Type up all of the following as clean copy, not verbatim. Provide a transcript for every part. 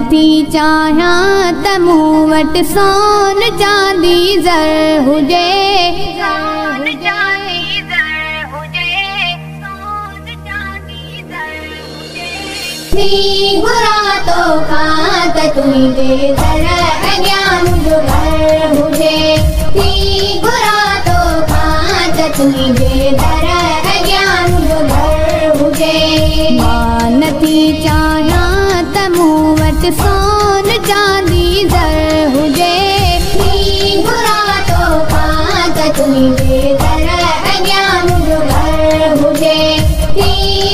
नथी चाहियां त मूं वटि सोन चांदी ज़र हुजे। थी घुरां तोखां त तुंहिंजे दर अॻियां मुंहिंजो घर हुजे। थी घुरां तोखां त तुंहिंजे दर अॻियां मुंहिंजो घर हुजे। मां नथी चाहियां त मूं वटि सोन चांदी ज़र हुजे। थी घुरां तोखां त तुंहिंजे दर अॻियां मुंहिंजो घर हुजे। थी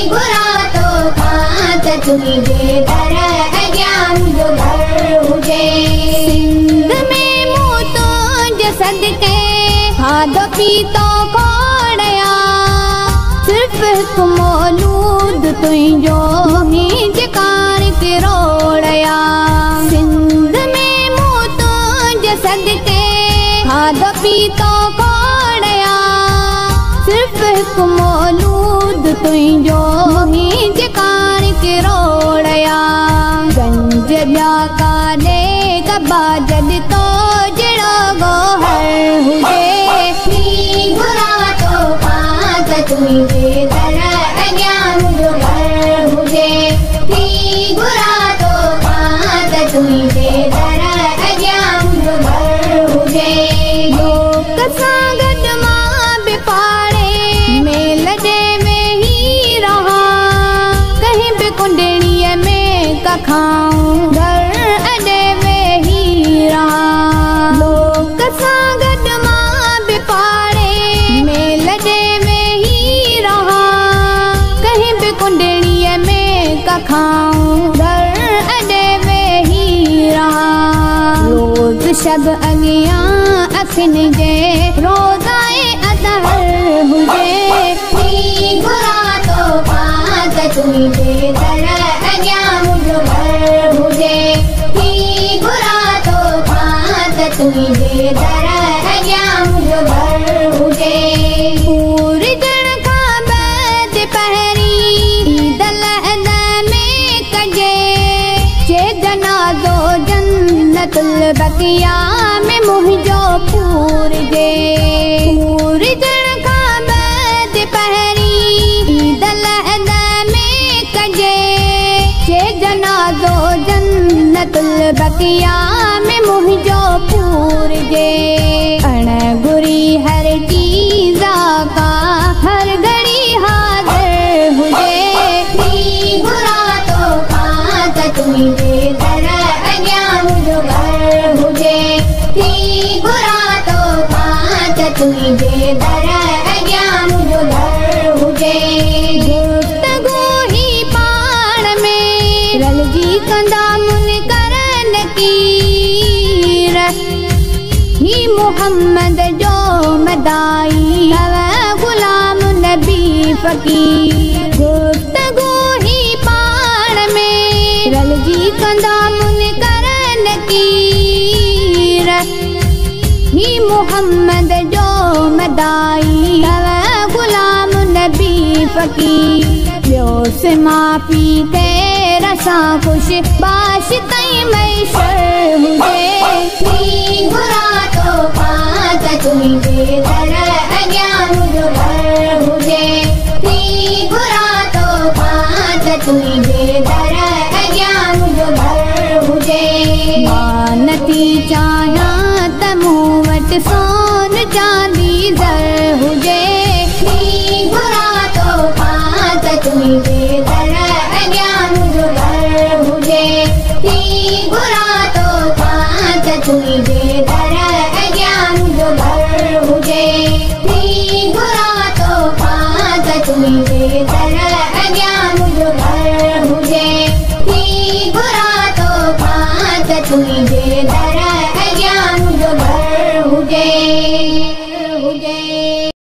घुरां तोखां त तुंहिंजे दर अॻियां मुंहिंजो घर हुजे। सिंध में मूं तुंहिंजे सदके खाधो पीतो खोड़िया। सिर्फ़ हिकु मौलूद तुंहिंजो हींज कान किरोड़िया। सिंध में मूं तुंहिंजे सदके खाधो पीतो खोड़िया। सिर्फ़ हिकु मौलूद तुंहिंजो हींज कान किरोड़िया। गंज ॿिया काॾे कबा जॾ तो जहिड़ो गोहर हुजे। थी घुरां तोखां त तुंहिंजे दर अॻियां मुंहिंजो घर हुजे। थी घुरां तोखां त तुंहिंजे दर अॻियां मुंहिंजो घर हुजे। लोक सां गॾु मां बि पाड़े मेल ॾे वेही रहां। कहीं बि कुंडड़ीअ में कखाऊं घर अॾे वेही रहां। लोक सां गॾु मां बि पाड़े मेल ॾे वेही रहां। कहीं बि कुंडड़ीअ में कखाऊं घर अॾे वेही रहां। रोज़ शब अॻियां अखियुनि जे रोज़ाए अज़हर हुजे। थी घुरां तोखां त तुंहिंजे दर अॻियां मुंहिंजो घर हुजे। थी घुरां तोखां त तुंहिंजे दर अॻियां मुंहिंजो घर हुजे। पूरजण खां बैद पहिरीं ईद लहद में कजे। जे जनाज़ो जन्नतुल बक़िया में मुंहिंजो पूरजे। पूरजण खां बैद पहिरीं ईद लहद में कजे। जे जनाज़ो जन्नतुल बक़िया में मुंहिंजो पूरजे। अण घुरी हर चीज़ का हर घड़ी हाज़िर हुजे। थी घुरां तोखां त तुंहिंजे दर अॻियां मुंहिंजो घर हुजे। थी घुरां तोखां त तुंहिंजे दर अॻियां मुंहिंजो घर हुजे। गुफ़्तगू ही पाण में रलिजी कंदा मुनकर नकीर। ही मोहम्मद जो मदाई गुलाम नबी फ़कीर। गुफ़्तगू ही पाण में रलिजी कंदा मुनकर नकीर। ही मोहम्मद जो मदाई गुलाम नबी फ़कीर। ॿियो मां पी तेरा सां ख़ुशि बाश ताईं मैशर हुजे। थी घुरां तोखां त तुंहिंजे दर अॻियां मुंहिंजो घर हुजे। थी घुरां तोखां त तुंहिंजे दर अॻियां मुंहिंजो घर हुजे। मां नथी चाहियां त मूं वटि